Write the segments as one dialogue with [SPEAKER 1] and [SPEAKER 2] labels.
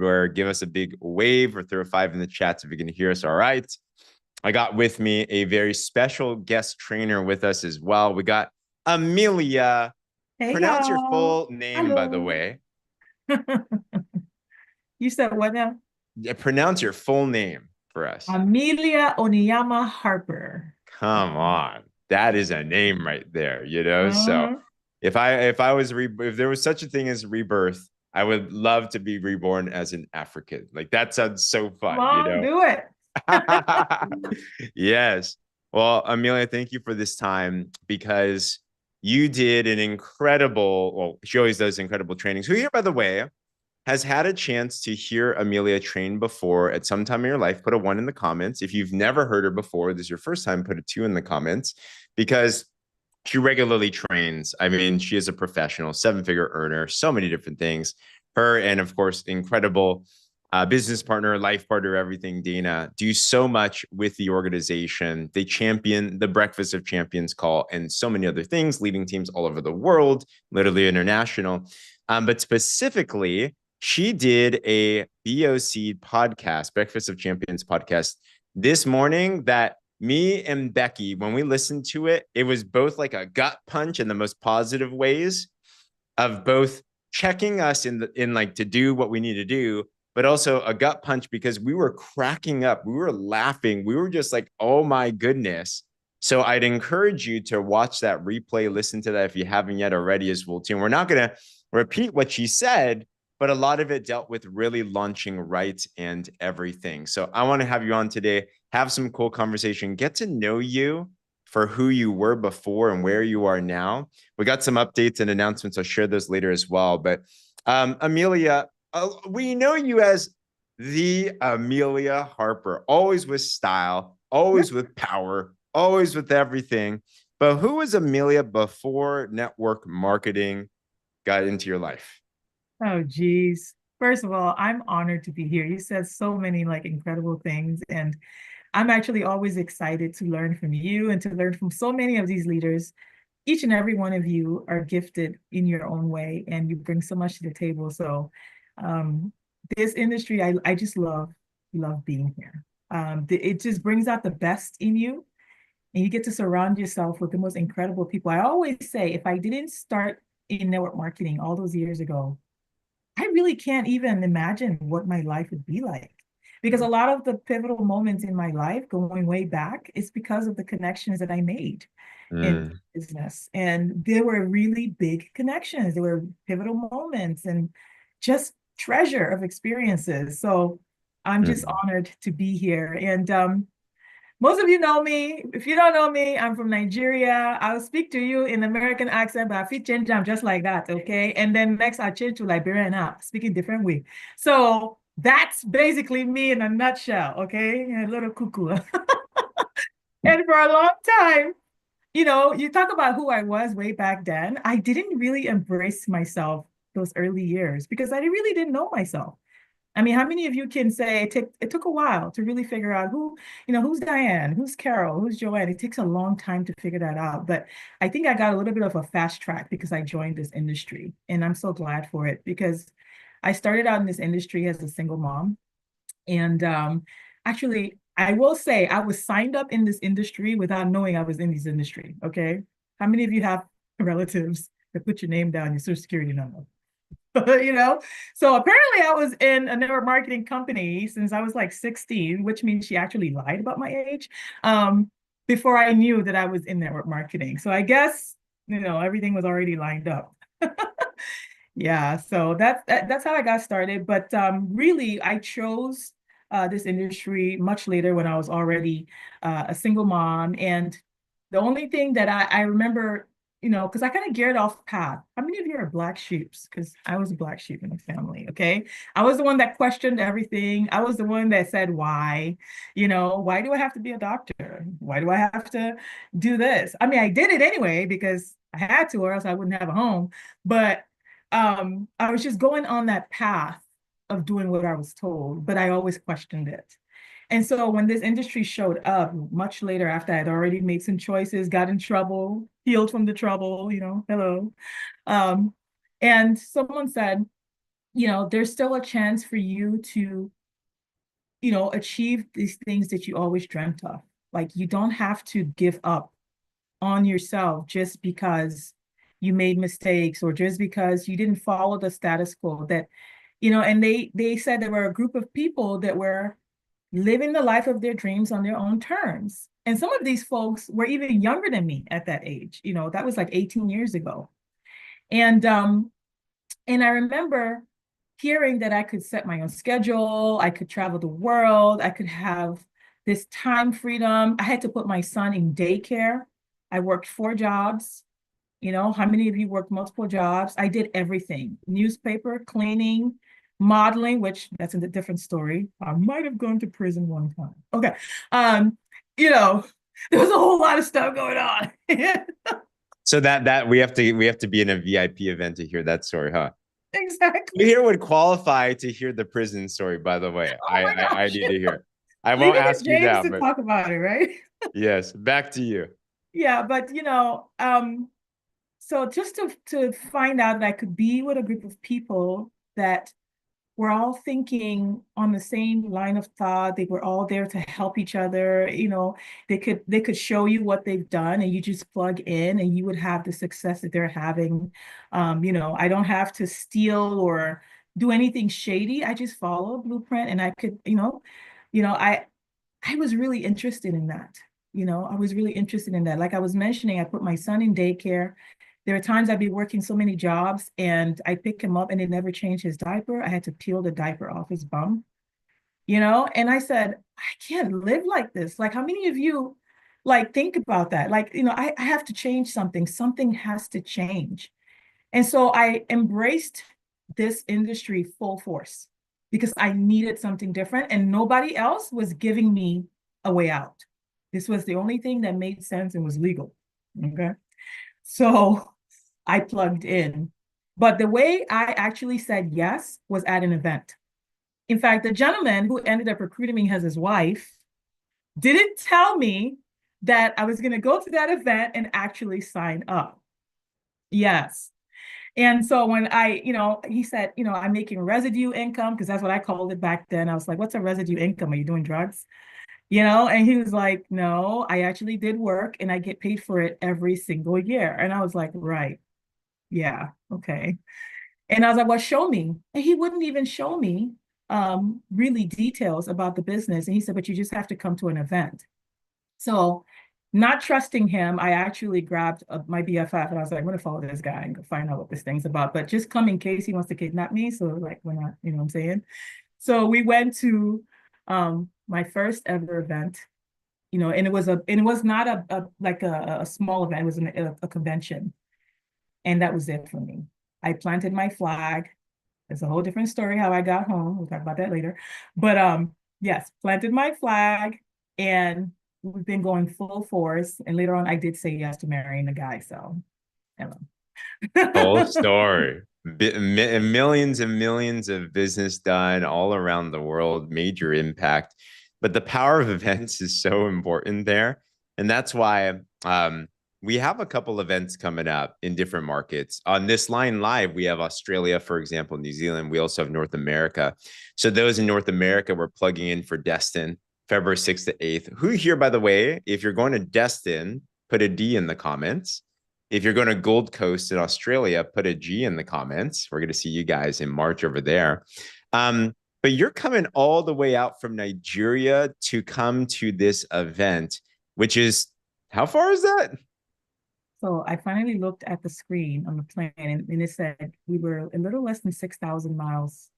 [SPEAKER 1] or give us a big wave or throw a 5 in the chat if you can hear us. All right. I got with me a very special guest trainer with us as well. We got Amelia.
[SPEAKER 2] Hey
[SPEAKER 1] Pronounce your
[SPEAKER 2] y'all.
[SPEAKER 1] full name, by the
[SPEAKER 2] Hello.
[SPEAKER 1] way.
[SPEAKER 2] You said what now?
[SPEAKER 1] Yeah, pronounce your full name for us.
[SPEAKER 2] Amelia Oniyama Harper.
[SPEAKER 1] Come on. That is a name right there, you know? So
[SPEAKER 2] Uh-huh.
[SPEAKER 1] if there was such a thing as rebirth, I would love to be reborn as an African. Like that sounds so
[SPEAKER 2] Come
[SPEAKER 1] fun, you
[SPEAKER 2] on,
[SPEAKER 1] know?
[SPEAKER 2] do it.
[SPEAKER 1] Yes. Well, Amelia, thank you for this time because you did an incredible, well, she always does incredible trainings. Who here, by the way, has had a chance to hear Amelia train before at some time in your life? Put a 1 in the comments. If you've never heard her before, this is your first time, put a 2 in the comments because she regularly trains. I mean, she is a professional, 7-figure earner, so many different things. Her and, of course, incredible business partner, life partner, everything, Dana, do so much with the organization. They champion the Breakfast of Champions call and so many other things, leading teams all over the world, literally international. But specifically, she did a BOC podcast, Breakfast of Champions podcast, this morning that me and Becky, when we listened to it, it was both like a gut punch in the most positive ways of both checking us in like to do what we need to do, but also a gut punch because we were cracking up, we were laughing, we were just like, oh my goodness. So I'd encourage you to watch that replay, listen to that if you haven't yet already as well too. And we're not going to repeat what she said, but a lot of it dealt with really launching right and everything. So I want to have you on today, have some cool conversation, get to know you for who you were before and where you are now. We got some updates and announcements. I'll share those later as well. But Amelia, we know you as the Amelia Harper, always with style, always with power, always with everything. But who was Amelia before network marketing got into your life?
[SPEAKER 2] Oh, geez. First of all, I'm honored to be here. You said so many like incredible things, and I'm actually always excited to learn from you and to learn from so many of these leaders. Each and every one of you are gifted in your own way, and you bring so much to the table. So, um, this industry, I just love being here. It just brings out the best in you, and you get to surround yourself with the most incredible people. I always say, if I didn't start in network marketing all those years ago, I really can't even imagine what my life would be like. Because a lot of the pivotal moments in my life, going way back, is because of the connections that I made in
[SPEAKER 1] Mm,
[SPEAKER 2] business. And there were really big connections. There were pivotal moments and just treasure of experiences. So I'm just
[SPEAKER 1] mm.
[SPEAKER 2] honored to be here. And most of you know me. If you don't know me, I'm from Nigeria. I'll speak to you in American accent, but I feel change them just like that, okay? And then next I change to Liberian now, speaking different way. So that's basically me in a nutshell, okay? A little cuckoo. And for a long time, you talk about who I was way back then. I didn't really embrace myself those early years because I really didn't know myself. I mean, how many of you can say it took a while to really figure out who's Diane, who's Carol, who's Joanne? It takes a long time to figure that out. But I think I got a little bit of a fast track because I joined this industry. And I'm so glad for it because I started out in this industry as a single mom. And actually, I will say I was signed up in this industry without knowing I was in this industry. Okay. How many of you have relatives that put your name down, your social security number? you know so apparently I was in a network marketing company since I was like 16, which means she actually lied about my age before I knew that I was in network marketing. So I guess everything was already lined up. Yeah, so that's how I got started. But really I chose this industry much later when I was already a single mom. And the only thing that I remember, because I kind of geared off path. How many of you are black sheeps? Because I was a black sheep in the family, okay? I was the one that questioned everything. I was the one that said, why? Why do I have to be a doctor? Why do I have to do this? I mean, I did it anyway because I had to, or else I wouldn't have a home. But I was just going on that path of doing what I was told, but I always questioned it. And so when this industry showed up much later after I'd already made some choices, got in trouble, healed from the trouble, hello. Um, and someone said, there's still a chance for you to, achieve these things that you always dreamt of. Like you don't have to give up on yourself just because you made mistakes or just because you didn't follow the status quo. And they said there were a group of people that were living the life of their dreams on their own terms. And some of these folks were even younger than me at that age. That was like 18 years ago. And I remember hearing that I could set my own schedule, I could travel the world, I could have this time freedom. I had to put my son in daycare. I worked 4 jobs. How many of you worked multiple jobs? I did everything: newspaper, cleaning, modeling, which that's a different story. I might have gone to prison one time. Okay. You know, there was a whole lot of stuff going on.
[SPEAKER 1] So that we have to be in a VIP event to hear that story, huh?
[SPEAKER 2] Exactly.
[SPEAKER 1] You here would qualify to hear the prison story, by the way.
[SPEAKER 2] Oh
[SPEAKER 1] I
[SPEAKER 2] my
[SPEAKER 1] I, I
[SPEAKER 2] gosh.
[SPEAKER 1] need to hear. I
[SPEAKER 2] We
[SPEAKER 1] won't
[SPEAKER 2] can get
[SPEAKER 1] ask you
[SPEAKER 2] James
[SPEAKER 1] now,
[SPEAKER 2] to
[SPEAKER 1] but
[SPEAKER 2] talk about it, right?
[SPEAKER 1] yes, back to you.
[SPEAKER 2] Yeah, but so just to find out that I could be with a group of people that were all thinking on the same line of thought. They were all there to help each other. They could show you what they've done and you just plug in and you would have the success that they're having. I don't have to steal or do anything shady. I just follow a blueprint and I could, you know, I was really interested in that. I was really interested in that. Like I was mentioning, I put my son in daycare. There are times I'd be working so many jobs and I pick him up and it never changed his diaper. I had to peel the diaper off his bum, and I said, I can't live like this. Like, how many of you like think about that? Like, I have to change something. Something has to change. And so I embraced this industry full force because I needed something different and nobody else was giving me a way out. This was the only thing that made sense and was legal. Okay. So I plugged in. But the way I actually said yes was at an event. In fact, the gentleman who ended up recruiting me as his wife didn't tell me that I was going to go to that event and actually sign up. Yes. And so when he said, I'm making residue income, because that's what I called it back then. I was like, what's a residue income? Are you doing drugs? And he was like, no, I actually did work and I get paid for it every single year. And I was like, right. Yeah. Okay. And I was like, well, show me. And he wouldn't even show me really details about the business. And he said, but you just have to come to an event. So not trusting him, I actually grabbed my BFF and I was like, I'm going to follow this guy and go find out what this thing's about. But just come in case he wants to kidnap me. So like, we're not, you know what I'm saying? So we went to my first ever event, and it was not like a small event. It was a convention. And that was it for me. I planted my flag. It's a whole different story how I got home. We'll talk about that later. But yes, planted my flag and we've been going full force. And later on, I did say yes to marrying the guy. So, hello.
[SPEAKER 1] Full story. Millions and millions of business done all around the world, major impact. But the power of events is so important there. And that's why we have a couple events coming up in different markets. On this line live, we have Australia, for example, New Zealand. We also have North America. So those in North America, we're plugging in for Destin, February 6th to 8th. Who here, by the way, if you're going to Destin, put a D in the comments. If you're going to Gold Coast in Australia, put a G in the comments. We're going to see you guys in March over there. But you're coming all the way out from Nigeria to come to this event, which is, how far is that?
[SPEAKER 2] So I finally looked at the screen on the plane and it said we were a little less than 6,000 miles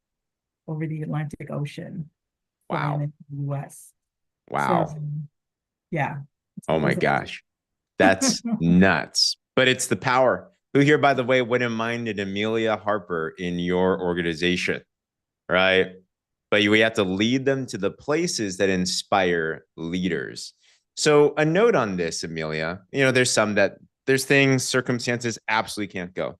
[SPEAKER 2] over the Atlantic Ocean flying
[SPEAKER 1] Wow.
[SPEAKER 2] into the US. So
[SPEAKER 1] Wow.
[SPEAKER 2] yeah,
[SPEAKER 1] Oh
[SPEAKER 2] it
[SPEAKER 1] my
[SPEAKER 2] was
[SPEAKER 1] gosh. That's nuts. But it's the power. Who here, by the way, wouldn't mind an Amelia Harper in your organization, right? But we have to lead them to the places that inspire leaders. So a note on this, Amelia, there's things, circumstances absolutely can't go.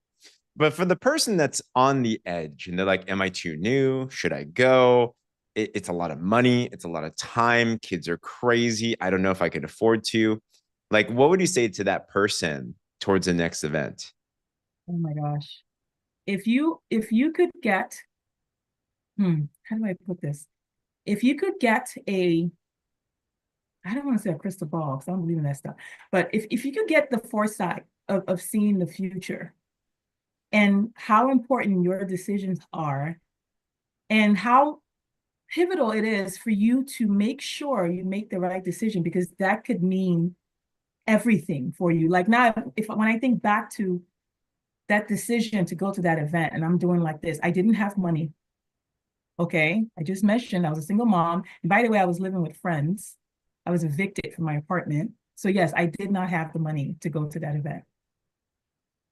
[SPEAKER 1] But for the person that's on the edge and they're like, am I too new? Should I go? It's a lot of money. It's a lot of time. Kids are crazy. I don't know if I could afford to. Like, what would you say to that person towards the next event?
[SPEAKER 2] oh my gosh. If you could get how do I put this? If you could get I don't want to say a crystal ball because I don't believe in that stuff, but if you could get the foresight of seeing the future and how important your decisions are and how pivotal it is for you to make sure you make the right decision, because that could mean everything for you. Like now, if when I think back to that decision to go to that event and I'm doing like this, I didn't have money. Okay. I just mentioned I was a single mom. And by the way, I was living with friends. I was evicted from my apartment. So yes, I did not have the money to go to that event.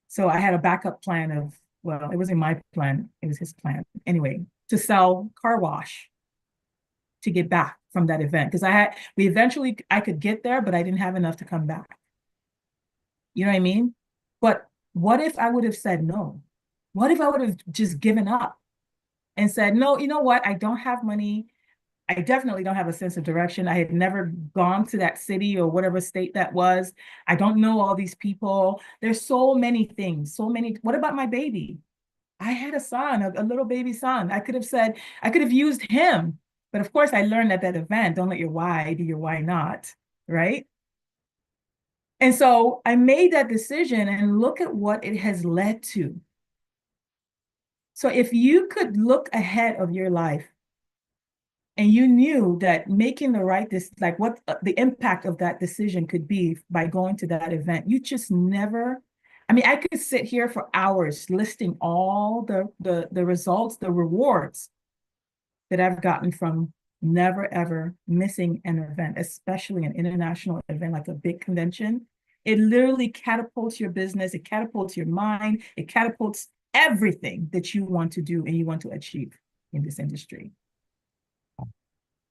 [SPEAKER 2] So I had a backup plan of, well, it wasn't my plan, it was his plan. Anyway, to sell car wash to get back from that event. Because I could get there, but I didn't have enough to come back. You know what I mean? But what if I would have said no? What if I would have just given up and said, no, you know what? I don't have money. I definitely don't have a sense of direction. I had never gone to that city or whatever state that was. I don't know all these people. There's so many things, so many. What about my baby? I had a son, a little baby son. I could have said, I could have used him. But of course, I learned at that event, don't let your why be your why not, right? And so I made that decision and look at what it has led to. So if you could look ahead of your life and you knew that making the right like what the impact of that decision could be by going to that event, you just never, I mean, I could sit here for hours listing all the results, the rewards that I've gotten from never ever missing an event, especially an international event like a big convention. It literally catapults your business, it catapults your mind, it catapults everything that you want to do and you want to achieve in this industry.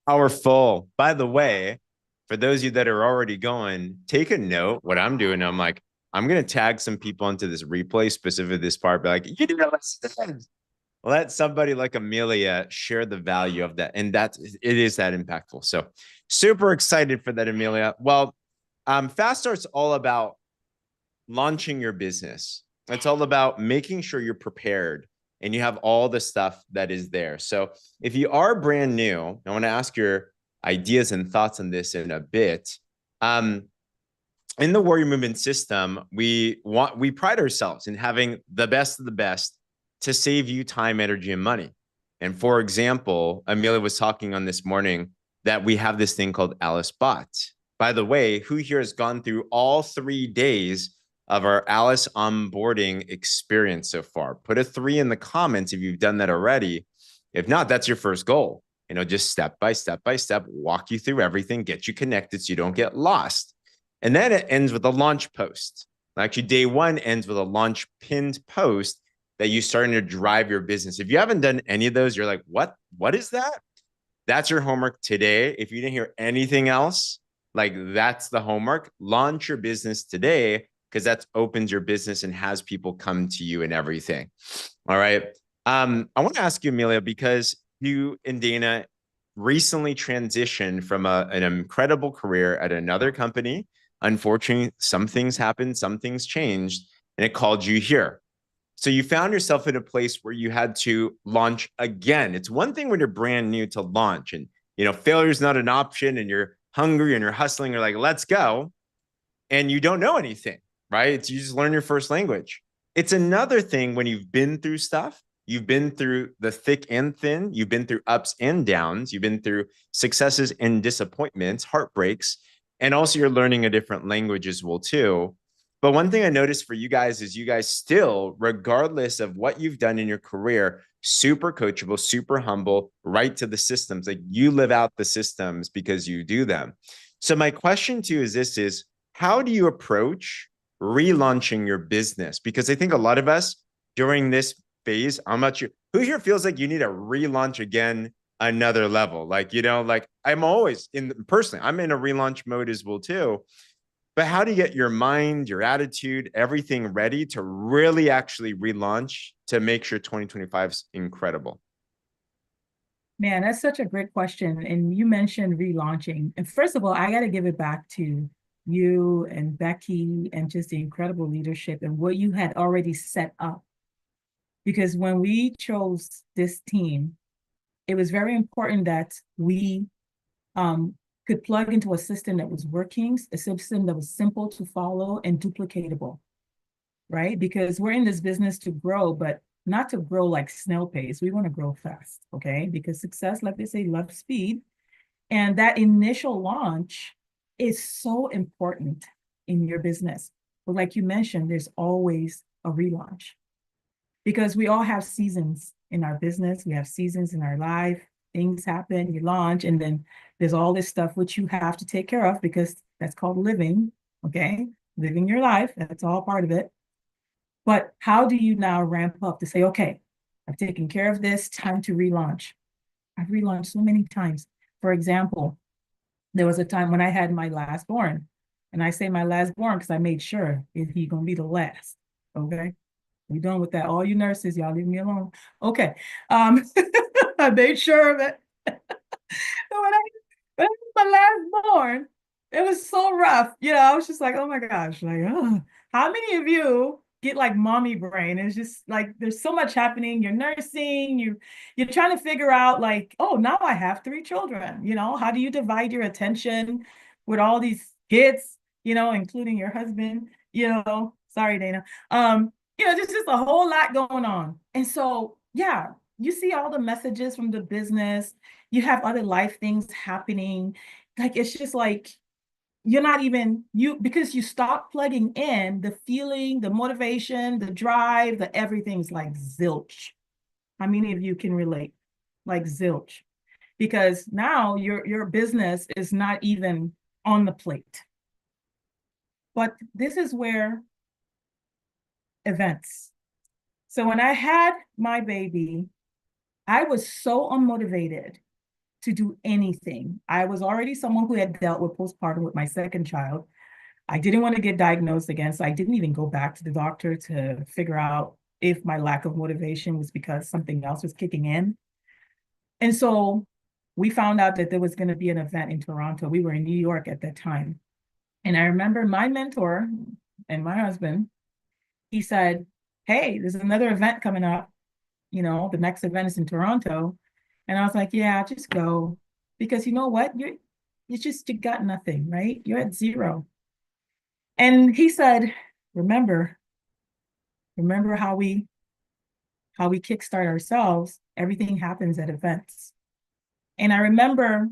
[SPEAKER 1] Powerful. By the way, for those of you that are already going, take a note. What I'm doing, I'm like, I'm gonna tag some people into this replay, specifically this part, be like, you need to listen. Let somebody like Amelia share the value of that. And it is that impactful. So super excited for that, Amelia. Well, Fast Start's all about launching your business. It's all about making sure you're prepared and you have all the stuff that is there. So if you are brand new, I want to ask your ideas and thoughts on this in a bit. In the warrior movement system, we pride ourselves in having the best of the best to save you time, energy, and money. And for example, Amelia was talking on this morning that we have this thing called Alice Bot. By the way, who here has gone through all 3 days of our Alice onboarding experience so far? Put a 3 in the comments if you've done that already. If not, that's your first goal. Just step by step by step, walk you through everything, get you connected so you don't get lost. And then it ends with a launch post. Actually, day 1 ends with a launch pinned post that you're starting to drive your business. If you haven't done any of those, you're like, what? What is that? That's your homework today. If you didn't hear anything else, like that's the homework. Launch your business today because that opens your business and has people come to you and everything. All right. I want to ask you, Amelia, because you and Dana recently transitioned from an incredible career at another company. Unfortunately, some things happened, some things changed, and it called you here. So you found yourself in a place where you had to launch again. It's one thing when you're brand new to launch and, failure is not an option and you're hungry and you're hustling. You're like, let's go. And you don't know anything, right? You just learn your first language. It's another thing when you've been through stuff. You've been through the thick and thin. You've been through ups and downs. You've been through successes and disappointments, heartbreaks. And also you're learning a different language as well, too. But one thing I noticed for you guys is you guys still, regardless of what you've done in your career, super coachable, super humble, right to the systems. Like you live out the systems because you do them. So my question to you is how do you approach relaunching your business? Because I think a lot of us during this phase, I'm not sure who here feels like you need to relaunch again another level. Like, I'm always personally, I'm in a relaunch mode as well too. But how do you get your mind, your attitude, everything ready to really actually relaunch to make sure 2025 is incredible?
[SPEAKER 2] Man, that's such a great question. And you mentioned relaunching. And first of all, I got to give it back to you and Becky and just the incredible leadership and what you had already set up. Because when we chose this team, it was very important that we could plug into a system that was working, a system that was simple to follow and duplicatable, right? Because we're in this business to grow, but not to grow like snail pace. We want to grow fast, okay? Because success, like they say, loves speed. And that initial launch is so important in your business. But like you mentioned, there's always a relaunch because we all have seasons in our business. We have seasons in our life. Things happen, you launch, and then there's all this stuff which you have to take care of because that's called living, okay? Living your life, that's all part of it. But how do you now ramp up to say, okay, I've taken care of this, time to relaunch? I've relaunched so many times. For example, there was a time when I had my last born. And I say my last born because I made sure he's going to be the last. Okay. We done with that. All you nurses, y'all leave me alone. Okay. I made sure of it. When I was my last born, it was so rough. You know, I was just like, oh my gosh, like, oh. How many of you get like mommy brain? It's just like there's so much happening. You're nursing, you're trying to figure out like, oh, now I have 3 children. You know, how do you divide your attention with all these kids, you know, including your husband, you know, sorry, Dana. You know, there's just a whole lot going on. And so, yeah, you see all the messages from the business, you have other life things happening. Like, it's just like, you're not even you because you stop plugging in the feeling, the motivation, the drive, the everything's like zilch. How many of you can relate? Like zilch. Because now your business is not even on the plate. But this is where events. So when I had my baby, I was so unmotivated to do anything. I was already someone who had dealt with postpartum with my second child. I didn't want to get diagnosed again, so I didn't even go back to the doctor to figure out if my lack of motivation was because something else was kicking in. And so we found out that there was going to be an event in Toronto. We were in New York at that time. And I remember my mentor and my husband, he said, hey, there's another event coming up. You know, the next event is in Toronto. And I was like, yeah, just go. Because you know what? It's just, you got nothing, right? You're at zero. And he said, remember how we kickstart ourselves. Everything happens at events. And I remember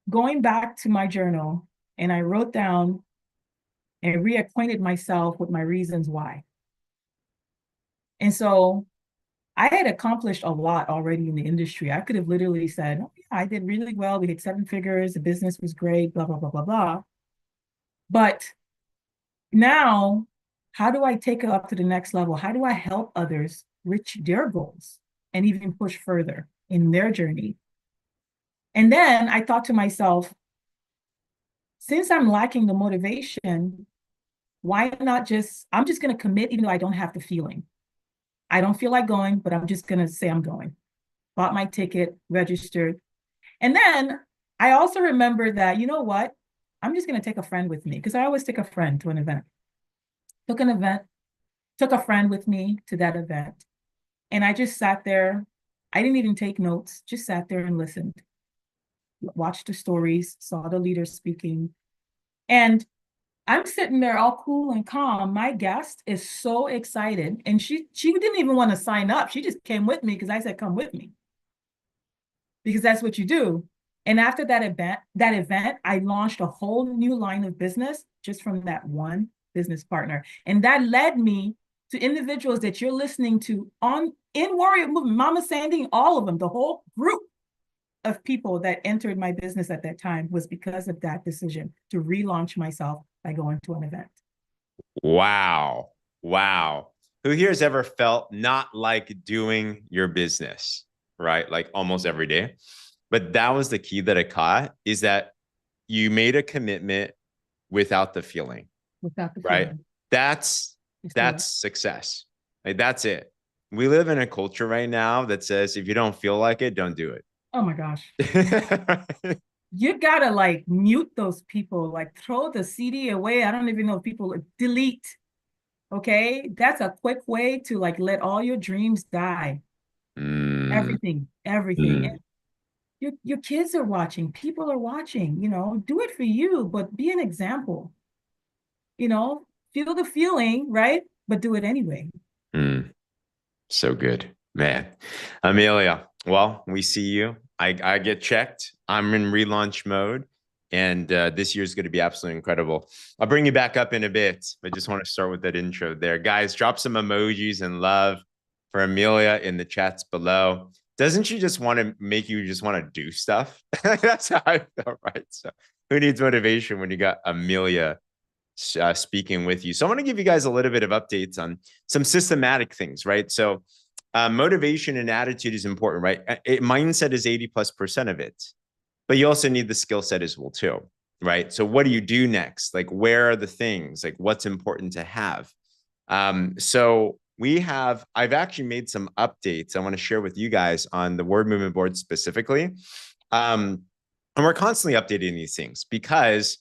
[SPEAKER 2] going back to my journal and I wrote down and reacquainted myself with my reasons why. And so I had accomplished a lot already in the industry. I could have literally said, oh, yeah, I did really well. We hit 7 figures. The business was great, blah, blah, blah, blah, blah. But now, how do I take it up to the next level? How do I help others reach their goals and even push further in their journey? And then I thought to myself, since I'm lacking the motivation, why not I'm just going to commit even though I don't have the feeling. I don't feel like going, but I'm just going to say I'm going. Bought my ticket, registered. And then I also remembered that, you know what? I'm just going to take a friend with me because I always take a friend to an event. Took a friend with me to that event. And I just sat there. I didn't even take notes, just sat there and listened, watched the stories, saw the leaders speaking. And I'm sitting there all cool and calm. My guest is so excited. And she didn't even want to sign up. She just came with me because I said, come with me. Because that's what you do. And after that event, I launched a whole new line of business just from that one business partner. And that led me to individuals that you're listening to in Warrior Movement, Mama Sandy, all of them, the whole group of people that entered my business at that time was because of that decision to relaunch myself by going to an event.
[SPEAKER 1] Wow. Wow. Who here has ever felt not like doing your business, right? Like almost every day. But that was the key that I caught is that you made a commitment without the feeling.
[SPEAKER 2] Without the
[SPEAKER 1] right?
[SPEAKER 2] feeling.
[SPEAKER 1] That's success. Like that's it. We live in a culture right now that says if you don't feel like it, don't do it.
[SPEAKER 2] Oh my gosh. You gotta like mute those people, like throw the CD away. I don't even know if people delete. Okay. That's a quick way to like let all your dreams die. everything, everything. And your kids are watching, people are watching, do it for you, but be an example, feel the feeling, right? But do it anyway.
[SPEAKER 1] So good, man. Amelia, well, we see you. I get checked. I'm in relaunch mode. And this year is going to be absolutely incredible. I'll bring you back up in a bit, but just want to start with that intro there. Guys, drop some emojis and love for Amelia in the chats below. Doesn't she just want to make you just want to do stuff? That's how I feel, right? So who needs motivation when you got Amelia speaking with you? So I want to give you guys a little bit of updates on some systematic things, right? So motivation and attitude is important, right? Mindset is 80+% of it, but you also need the skill set as well too, right? So what do you do next? Like, where are the things? Like, what's important to have? So I've actually made some updates I want to share with you guys on the word movement board specifically. And we're constantly updating these things because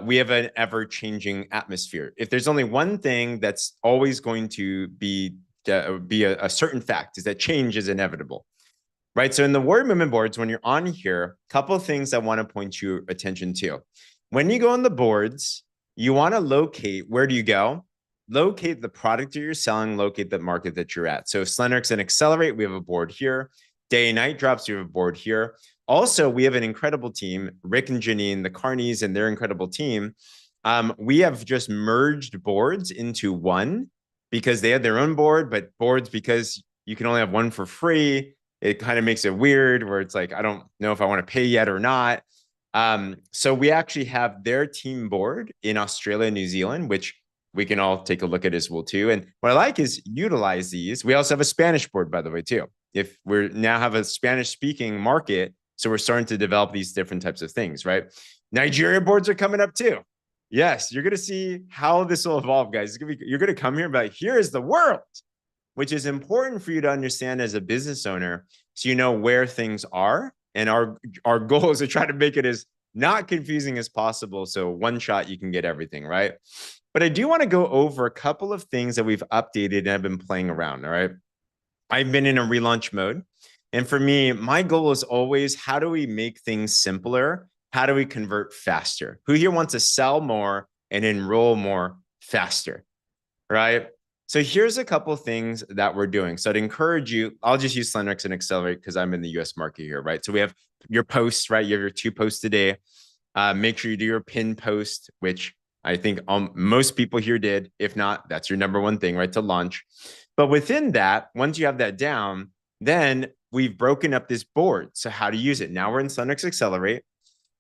[SPEAKER 1] we have an ever-changing atmosphere. If there's only one thing that's always going to be a certain fact, is that change is inevitable, right? So in the word movement boards, when you're on here, a couple of things I want to point your attention to. When you go on the boards, you want to locate, where do you go? Locate the product that you're selling, locate the market that you're at. So Slenderx and Accelerate, we have a board here. Day and night drops, we have a board here. Also, we have an incredible team, Rick and Janine, the Carneys and their incredible team. We have just merged boards into one because they had their own board, but boards, because you can only have one for free, it kind of makes it weird where it's like, I don't know if I want to pay yet or not. So we actually have their team board in Australia, New Zealand, which we can all take a look at as well too. And what I like is utilize these. We also have a Spanish board, by the way, too. If we now have a Spanish speaking market, so we're starting to develop these different types of things, right? Nigeria boards are coming up too. Yes, you're going to see how this will evolve, guys. You're going to come here and be like, here is the world, which is important for you to understand as a business owner, so you know where things are. And our goal is to try to make it as not confusing as possible, so one shot you can get everything, right? But I do want to go over a couple of things that we've updated and I've been playing around, all right? I've been in a relaunch mode. And for me, my goal is always, how do we make things simpler? How do we convert faster? Who here wants to sell more and enroll more faster, right? So here's a couple of things that we're doing. So I'd encourage you, I'll just use Slenderx and Accelerate because I'm in the US market here, right? So we have your posts, right? You have your 2 posts a day. Make sure you do your pin post, which I think most people here did. If not, that's your number one thing, right? To launch. But within that, once you have that down, then we've broken up this board. So how to use it. Now we're in Slenderx Accelerate.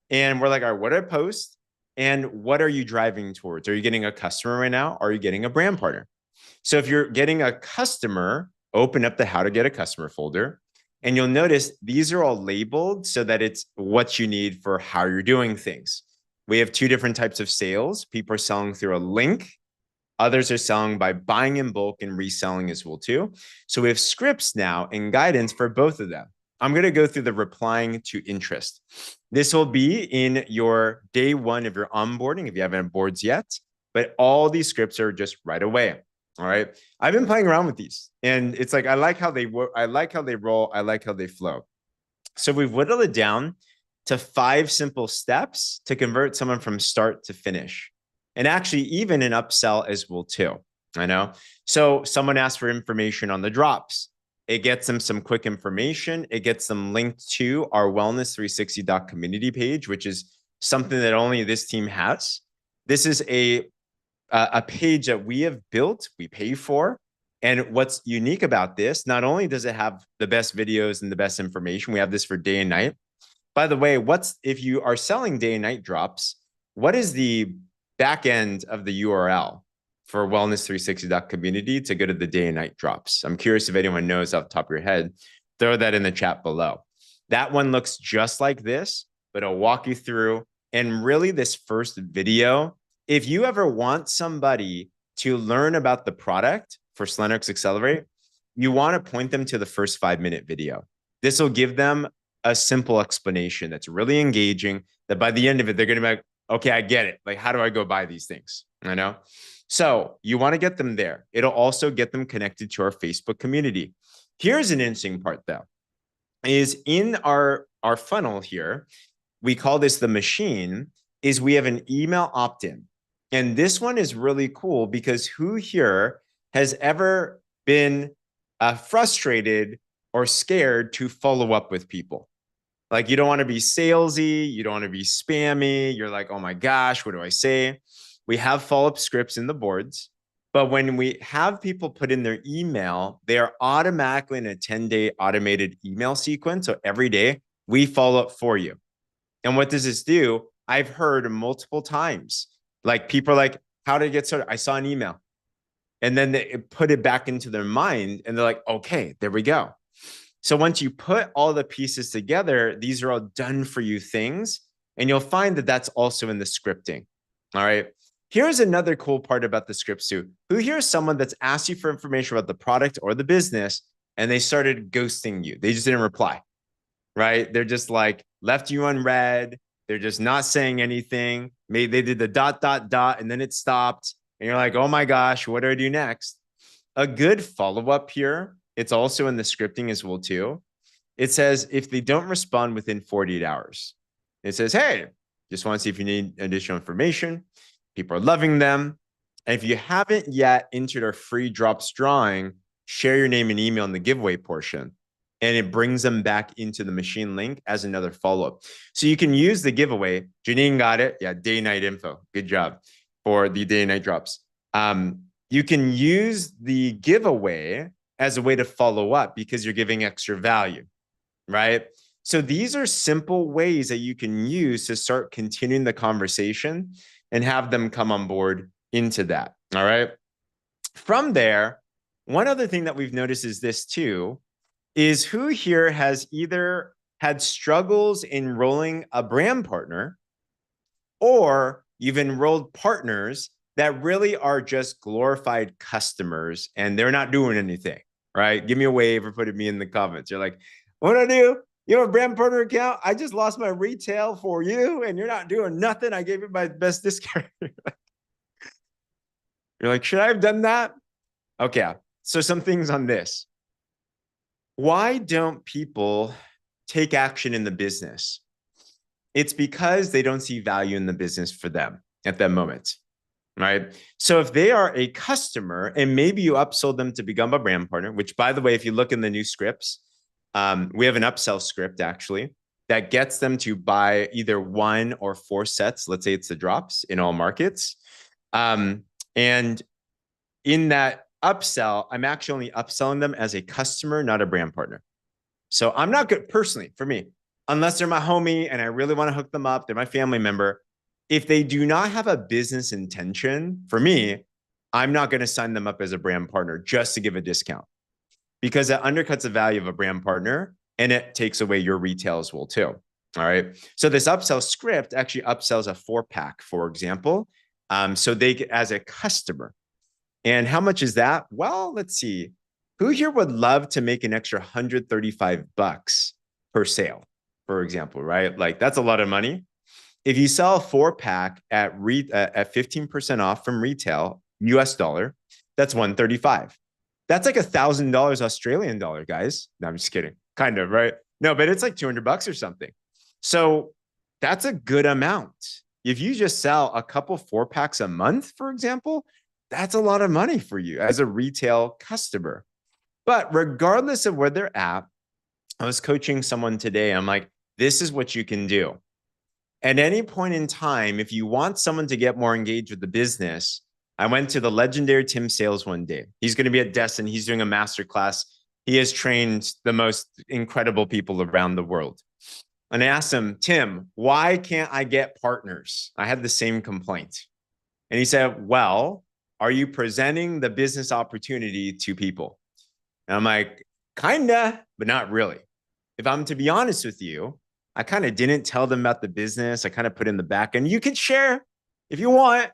[SPEAKER 1] And we're like, all right, what do I post? And what are you driving towards? Are you getting a customer right now? Are you getting a brand partner? So if you're getting a customer, open up the how to get a customer folder. And you'll notice these are all labeled so that it's what you need for how you're doing things. We have 2 different types of sales. People are selling through a link. Others are selling by buying in bulk and reselling as well too. So we have scripts now and guidance for both of them. I'm going to go through the replying to interest. This will be in your day 1 of your onboarding if you haven't had boards yet, but all these scripts are just right away. All right. I've been playing around with these and it's like, I like how they work. I like how they roll. I like how they flow. So we've whittled it down to 5 simple steps to convert someone from start to finish. And actually even an upsell as well too. I know. So someone asked for information on the drops. It gets them some quick information. It gets them linked to our wellness360.community page, which is something that only this team has. This is a page that we have built, we pay for. And what's unique about this, not only does it have the best videos and the best information, we have this for day and night. By the way, if you are selling day and night drops, what is the back end of the URL for wellness360.community to go to the day and night drops? I'm curious if anyone knows off the top of your head. Throw that in the chat below. That one looks just like this, but I'll walk you through. And really this first video, if you ever want somebody to learn about the product for Slenderx Accelerate, you want to point them to the first 5-minute video. This will give them a simple explanation that's really engaging, that by the end of it, they're going to be like, okay, I get it. Like, how do I go buy these things? I know. So you want to get them there. It'll also get them connected to our Facebook community. Here's an interesting part though. is in our funnel here, we call this the machine, is we have an email opt-in. And this one is really cool because who here has ever been frustrated or scared to follow up with people? Like, you don't want to be salesy, you don't want to be spammy. You're like, oh my gosh, what do I say? We have follow-up scripts in the boards, but when we have people put in their email, they are automatically in a 10-day automated email sequence. So every day we follow up for you. And what does this do? I've heard multiple times, like people are like, how did I get started? I saw an email. And then they put it back into their mind and they're like, okay, there we go. So once you put all the pieces together, these are all done for you things. And you'll find that that's also in the scripting. All right. Here's another cool part about the scripts too. Who here is someone that's asked you for information about the product or the business and they started ghosting you? They just didn't reply, right? They're just like left you unread. They're just not saying anything. Maybe they did the ... and then it stopped. And you're like, oh my gosh, what do I do next? A good follow-up here, it's also in the scripting as well too. It says if they don't respond within 48 hours, it says, hey, just want to see if you need additional information. People are loving them. And if you haven't yet entered our free drops drawing, share your name and email in the giveaway portion. And it brings them back into the machine link as another follow-up. So you can use the giveaway. Janine got it. Yeah, day night info. Good job for the day and night drops. You can use the giveaway as a way to follow up because you're giving extra value, right? So these are simple ways that you can use to start continuing the conversation and have them come on board into that, all right? From there, one other thing that we've noticed is this too, is who here has either had struggles enrolling a brand partner or you've enrolled partners that really are just glorified customers and they're not doing anything, right? Give me a wave or put me in the comments. You're like, what do I do? You have a brand partner account? I just lost my retail for you and you're not doing nothing. I gave you my best discount. You're like, should I have done that? Okay, so some things on this. Why don't people take action in the business? It's because they don't see value in the business for them at that moment, right? So if they are a customer and maybe you upsold them to become a brand partner, which by the way, if you look in the new scripts, we have an upsell script actually that gets them to buy either 1 or 4 sets. Let's say it's the drops in all markets. And in that upsell, I'm actually only upselling them as a customer, not a brand partner. So I'm not good personally for me, unless they're my homie and I really want to hook them up. They're my family member. If they do not have a business intention, for me, I'm not going to sign them up as a brand partner just to give a discount because it undercuts the value of a brand partner and it takes away your retail as well too. All right. So this upsell script actually upsells a 4-pack, for example. So they get as a customer. And how much is that? Well, let's see. Who here would love to make an extra $135 per sale, for example, right? Like that's a lot of money. If you sell a 4-pack at 15% off from retail, US dollar, that's $135. That's like $1,000 Australian dollar, guys. No, I'm just kidding. Kind of, right? No, but it's like $200 or something. So that's a good amount. If you just sell a couple 4-packs a month, for example, that's a lot of money for you as a retail customer. But regardless of where they're at, I was coaching someone today. I'm like, this is what you can do. At any point in time, if you want someone to get more engaged with the business, I went to the legendary Tim Sales one day. He's going to be at Destin. He's doing a masterclass. He has trained the most incredible people around the world. And I asked him, Tim, why can't I get partners? I had the same complaint. And he said, well, are you presenting the business opportunity to people? And I'm like, kinda, but not really. If I'm to be honest with you, I kind of didn't tell them about the business. I kind of put in the back end. You can share if you want,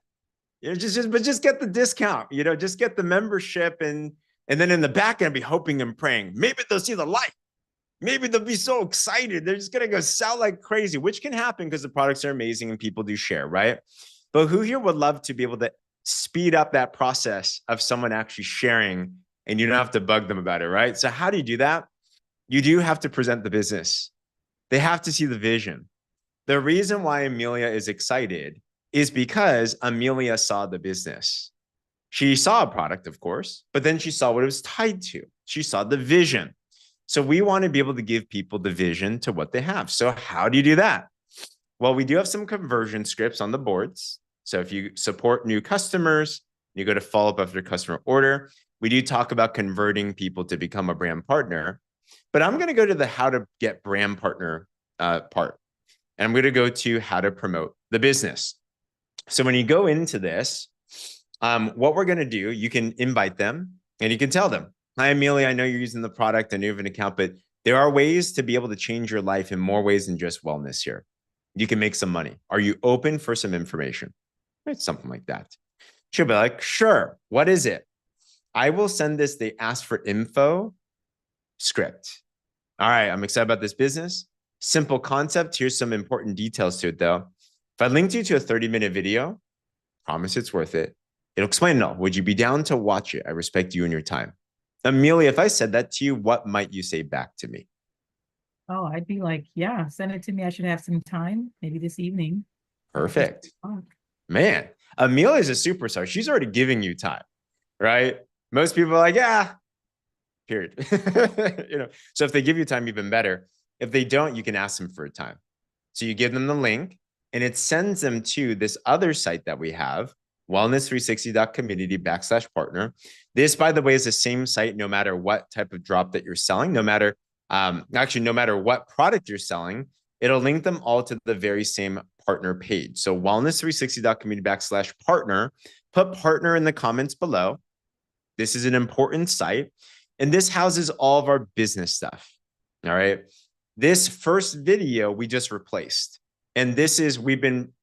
[SPEAKER 1] but just get the discount, just get the membership. And then in the back end, be hoping and praying. Maybe they'll see the light. Maybe they'll be so excited. They're just going to go sell like crazy, which can happen because the products are amazing and people do share, right? But who here would love to be able to speed up that process of someone actually sharing and you don't have to bug them about it, right? So how do you do that? you do have to present the business. They have to see the vision. The reason why Amelia is excited is because Amelia saw the business. She saw a product, of course, but then she saw what it was tied to. She saw the vision. So we want to be able to give people the vision to what they have. So how do you do that? Well, we do have some conversion scripts on the boards. So if you support new customers, you go to follow up after customer order. We do talk about converting people to become a brand partner, but I'm going to go to the how to get brand partner part. And I'm going to go to how to promote the business. So when you go into this, what we're going to do, you can invite them and you can tell them, hi, Amelia, I know you're using the product. I know you have an account, but there are ways to be able to change your life in more ways than just wellness here. You can make some money. Are you open for some information? Right, something like that. She'll be like, sure. What is it? I will send this. They ask for info script. All right, I'm excited about this business. Simple concept. Here's some important details to it, though. If I linked you to a 30-minute video, promise it's worth it. It'll explain it all. Would you be down to watch it? I respect you and your time. Amelia, if I said that to you, what might you say back to me?
[SPEAKER 2] Oh, I'd be like, yeah, send it to me. I should have some time, maybe this evening.
[SPEAKER 1] Perfect. Man, Amelia's a superstar. She's already giving you time, right? Most people are like, yeah, period. So if they give you time, even better. If they don't, you can ask them for a time. So you give them the link and it sends them to this other site that we have, wellness360.community/partner. This, by the way, is the same site no matter what type of drop that you're selling, no matter what product you're selling, it'll link them all to the very same partner page. So wellness360.community/partner, put partner in the comments below. This is an important site. And this houses all of our business stuff. All right. This first video we just replaced. And we've been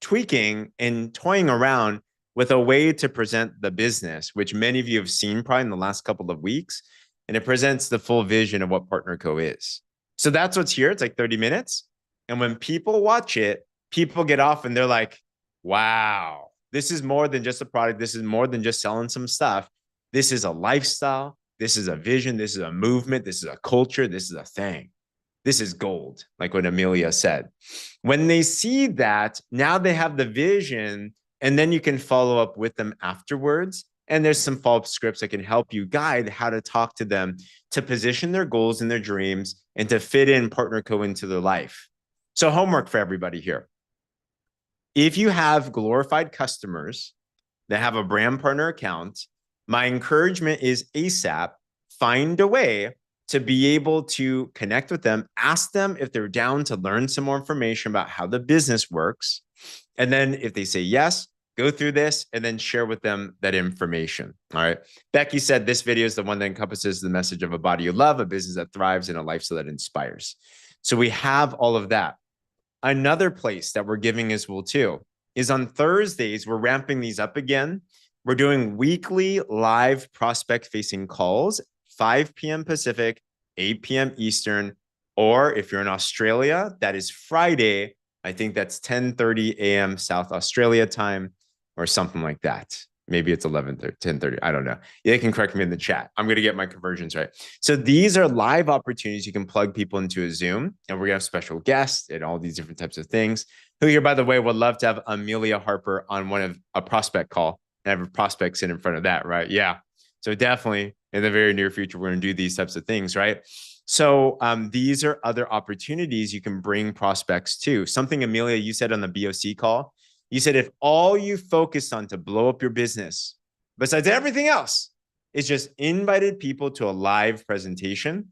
[SPEAKER 1] tweaking and toying around with a way to present the business, which many of you have seen probably in the last couple of weeks. And it presents the full vision of what PartnerCo is. So that's what's here. It's like 30 minutes. And when people watch it, people get off and they're like, wow, this is more than just a product. This is more than just selling some stuff. This is a lifestyle. This is a vision. This is a movement. This is a culture. This is a thing. This is gold, like what Amelia said. When they see that, now they have the vision, and then you can follow up with them afterwards. And there's some follow-up scripts that can help you guide how to talk to them to position their goals and their dreams and to fit in PartnerCo into their life. So homework for everybody here. If you have glorified customers that have a brand partner account, my encouragement is ASAP, find a way to be able to connect with them, ask them if they're down to learn some more information about how the business works. And then if they say yes, go through this and then share with them that information. All right. Becky said this video is the one that encompasses the message of a body you love, a business that thrives, and a lifestyle that inspires. So we have all of that. Another place that we're giving as well too is on Thursdays, we're ramping these up again. We're doing weekly live prospect facing calls, 5 p.m. Pacific, 8 p.m. Eastern, or if you're in Australia, that is Friday. I think that's 10:30 a.m. South Australia time or something like that. Maybe it's 11:30, 10:30. I don't know. They can correct me in the chat. I'm going to get my conversions right. So these are live opportunities. You can plug people into a Zoom, and we're going to have special guests and all these different types of things. Who here, by the way, would love to have Amelia Harper on a prospect call and have a prospect sit in front of that, right? Yeah. So definitely in the very near future, we're going to do these types of things, right? So these are other opportunities you can bring prospects to. Something, Amelia, you said on the BOC call, you said if all you focused on to blow up your business, besides everything else, is just invited people to a live presentation,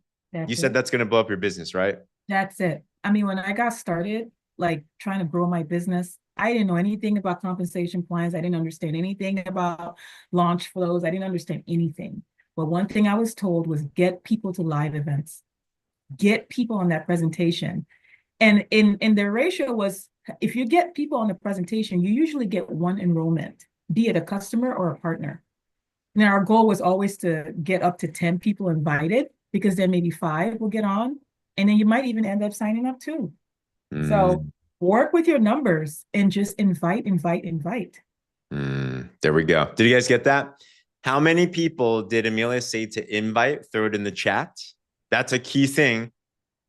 [SPEAKER 1] you said that's going to blow up your business, right?
[SPEAKER 2] That's it. I mean, when I got started, like trying to grow my business, I didn't know anything about compensation plans. I didn't understand anything about launch flows. I didn't understand anything. But one thing I was told was get people to live events, get people on that presentation. And in the ratio was, if you get people on the presentation, you usually get one enrollment, be it a customer or a partner. Now, our goal was always to get up to 10 people invited, because then maybe 5 will get on. And then you might even end up signing up too. So work with your numbers and just invite.
[SPEAKER 1] There we go. Did you guys get that? How many people did Amelia say to invite? Throw it in the chat. That's a key thing.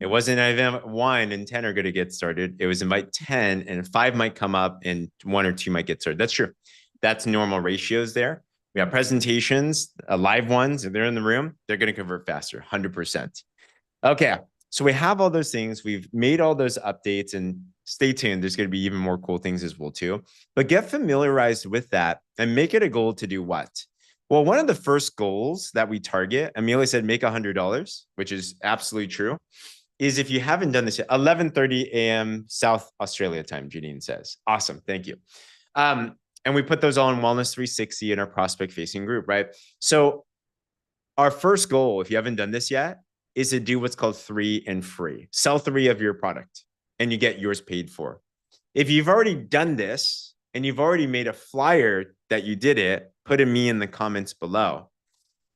[SPEAKER 1] It wasn't invite 1 and 10 are going to get started. It was invite 10 and 5 might come up and 1 or 2 might get started. That's true. That's normal ratios there. We have presentations, live ones, if they're in the room, they're going to convert faster, 100%. Okay, so we have all those things. We've made all those updates, and stay tuned. There's going to be even more cool things as well too. But get familiarized with that and make it a goal to do what? Well, one of the first goals that we target, Amelia said, make $100, which is absolutely true, is if you haven't done this yet, 11:30 a.m. South Australia time, Janine says. Awesome, thank you. And we put those all in Wellness 360 in our prospect facing group, right? So our first goal, if you haven't done this yet, is to do what's called 3 and free. Sell 3 of your product and you get yours paid for. If you've already done this and you've already made a flyer that you did it, put a me in the comments below.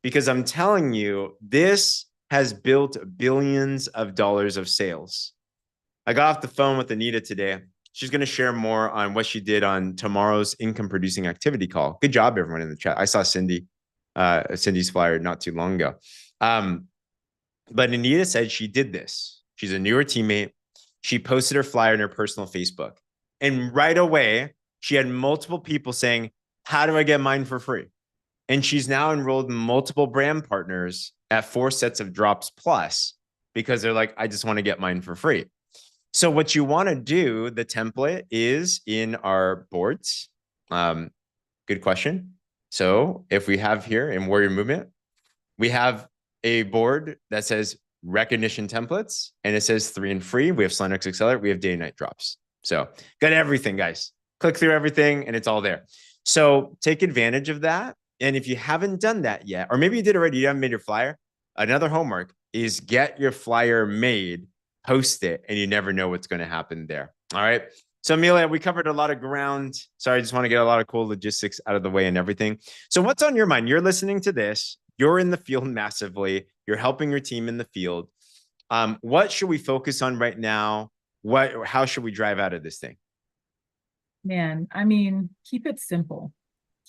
[SPEAKER 1] Because I'm telling you, this has built billions of dollars of sales. I got off the phone with Anita today. She's going to share more on what she did on tomorrow's income producing activity call. Good job, everyone in the chat. I saw Cindy's flyer not too long ago. But Anita said she did this. She's a newer teammate. She posted her flyer in her personal Facebook. And right away, she had multiple people saying, how do I get mine for free? And she's now enrolled in multiple brand partners at 4 sets of drops plus because they're like, I just want to get mine for free. So what you want to do, the template is in our boards. Good question. So if we have here in Warrior Movement, we have a board that says recognition templates and it says 3 and free. We have Slandex Accelerate. We have day and night drops. So got everything, guys. Click through everything and it's all there. So take advantage of that. And if you haven't done that yet, or maybe you did already, you haven't made your flyer, another homework is get your flyer made, post it, and you never know what's going to happen there. All right. So Amelia, we covered a lot of ground. Sorry, I just want to get a lot of cool logistics out of the way and everything. So what's on your mind? You're listening to this. You're in the field massively. You're helping your team in the field. What should we focus on right now? How should we drive out of this thing?
[SPEAKER 2] Man, I mean, keep it simple.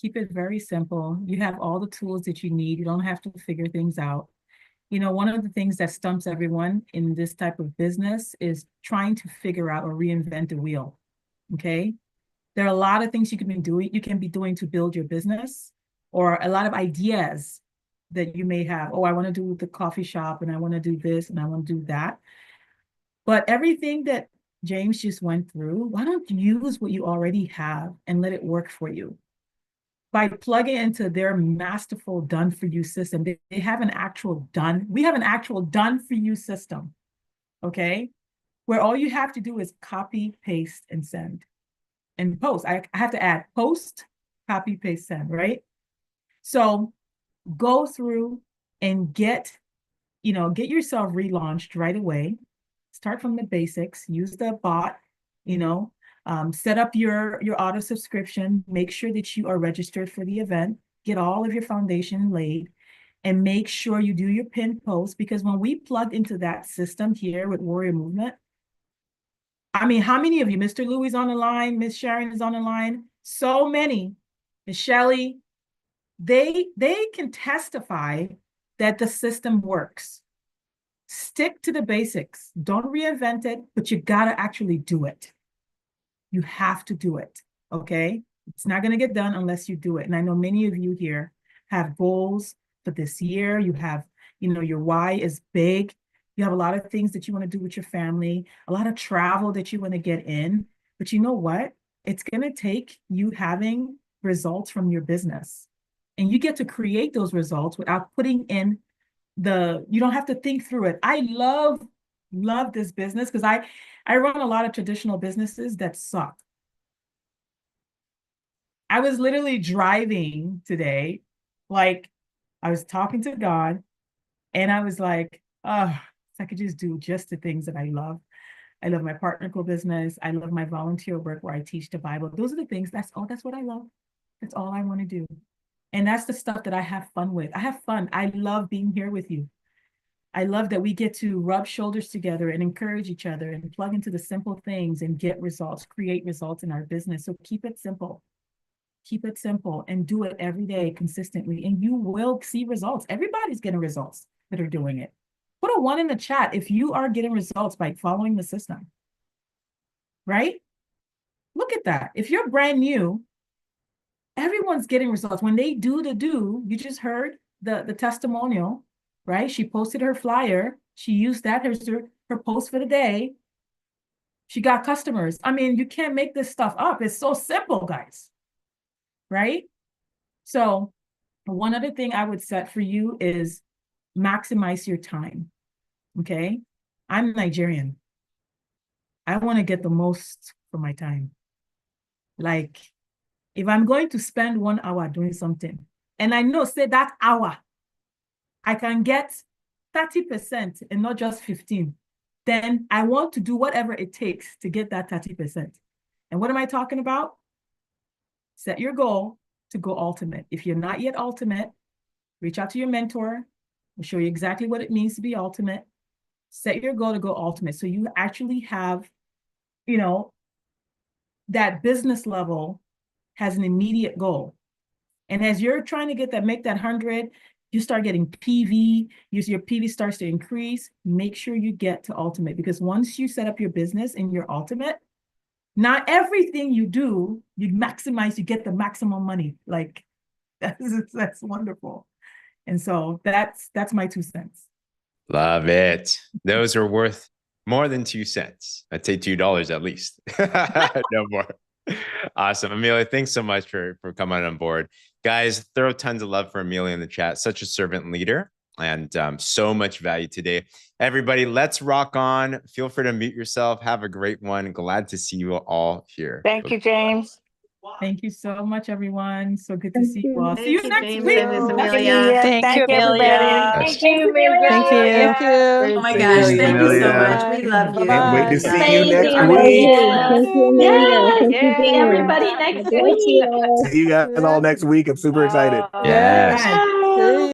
[SPEAKER 2] Keep it very simple. You have all the tools that you need. You don't have to figure things out. You know, one of the things that stumps everyone in this type of business is trying to figure out or reinvent the wheel. Okay. There are a lot of things you can be doing to build your business, or a lot of ideas that you may have. Oh, I want to do the coffee shop and I want to do this and I want to do that. But everything that James just went through, why don't you use what you already have and let it work for you? By plugging into their masterful done for you system, they have an actual we have an actual done for you system, okay? Where all you have to do is copy, paste, and send. And post, I have to add post, copy, paste, send, right? So go through and get yourself relaunched right away. Start from the basics, use the bot, set up your auto subscription, make sure that you are registered for the event, get all of your foundation laid, and make sure you do your pin post, because when we plugged into that system here with Warrior Movement, I mean, how many of you, Mr. Louis is on the line, Miss Sharon is on the line, so many, Miss Shelley, they can testify that the system works. Stick to the basics. Don't reinvent it, but you got to actually do it. You have to do it, okay? It's not going to get done unless you do it. And I know many of you here have goals for this year. You have, your why is big. You have a lot of things that you want to do with your family, a lot of travel that you want to get in. But you know what? It's going to take you having results from your business. And you get to create those results without putting in you don't have to think through it. I love this business because I run a lot of traditional businesses that suck. I was literally driving today, like I was talking to God, and I was like, oh, I could just do just the things that I love. I love my partner business. I love my volunteer work where I teach the Bible. Those are the things, that's what I love. That's all I want to do. And that's the stuff that I have fun with. I have fun. I love being here with you. I love that we get to rub shoulders together and encourage each other and plug into the simple things and get results, create results in our business. So keep it simple. Keep it simple and do it every day consistently, and you will see results. Everybody's getting results that are doing it. Put a 1 in the chat if you are getting results by following the system, right? Look at that. If you're brand new, everyone's getting results. When they do the do, you just heard the testimonial, right? She posted her flyer. She used that as her post for the day. She got customers. I mean, you can't make this stuff up. It's so simple, guys, right? So one other thing I would set for you is maximize your time, okay? I'm Nigerian. I want to get the most for my time. Like, if I'm going to spend 1 hour doing something, and I know, say that hour, I can get 30% and not just 15, then I want to do whatever it takes to get that 30%. And what am I talking about? Set your goal to go ultimate. If you're not yet ultimate, reach out to your mentor. We'll show you exactly what it means to be ultimate. Set your goal to go ultimate. So you actually have, you know, that business level has an immediate goal. And as you're trying to get that, make that 100, you start getting PV, your PV starts to increase. Make sure you get to ultimate, because once you set up your business and you're ultimate, not everything you do, you maximize, you get the maximum money. Like that's wonderful. And so that's my 2 cents.
[SPEAKER 1] Love it. Those are worth more than 2 cents. I'd say $2 at least. No more. Awesome. Amelia, thanks so much for coming on board. Guys, throw tons of love for Amelia in the chat. Such a servant leader and so much value today. Everybody, let's rock on. Feel free to mute yourself. Have a great one. Glad to see you all here.
[SPEAKER 3] Thank you, James.
[SPEAKER 2] Thank you so much, everyone. So good to see you all. See you next
[SPEAKER 4] James
[SPEAKER 2] week.
[SPEAKER 4] and Miss
[SPEAKER 3] Thank
[SPEAKER 4] Amelia.
[SPEAKER 3] you, everybody.
[SPEAKER 4] Thank you, Amelia.
[SPEAKER 3] Thank you.
[SPEAKER 4] Thank you.
[SPEAKER 5] Oh my gosh, thank you so much. We love you.
[SPEAKER 6] Can't wait to see you next
[SPEAKER 5] Bye.
[SPEAKER 6] week.
[SPEAKER 5] Yes.
[SPEAKER 7] Thank you, Amelia.
[SPEAKER 5] Yes.
[SPEAKER 7] Thank you,
[SPEAKER 5] See
[SPEAKER 7] James.
[SPEAKER 5] everybody
[SPEAKER 7] God
[SPEAKER 5] next
[SPEAKER 7] bless you
[SPEAKER 5] week.
[SPEAKER 7] all.
[SPEAKER 6] See you guys all next week. I'm super excited.
[SPEAKER 1] Yes.
[SPEAKER 2] Bye.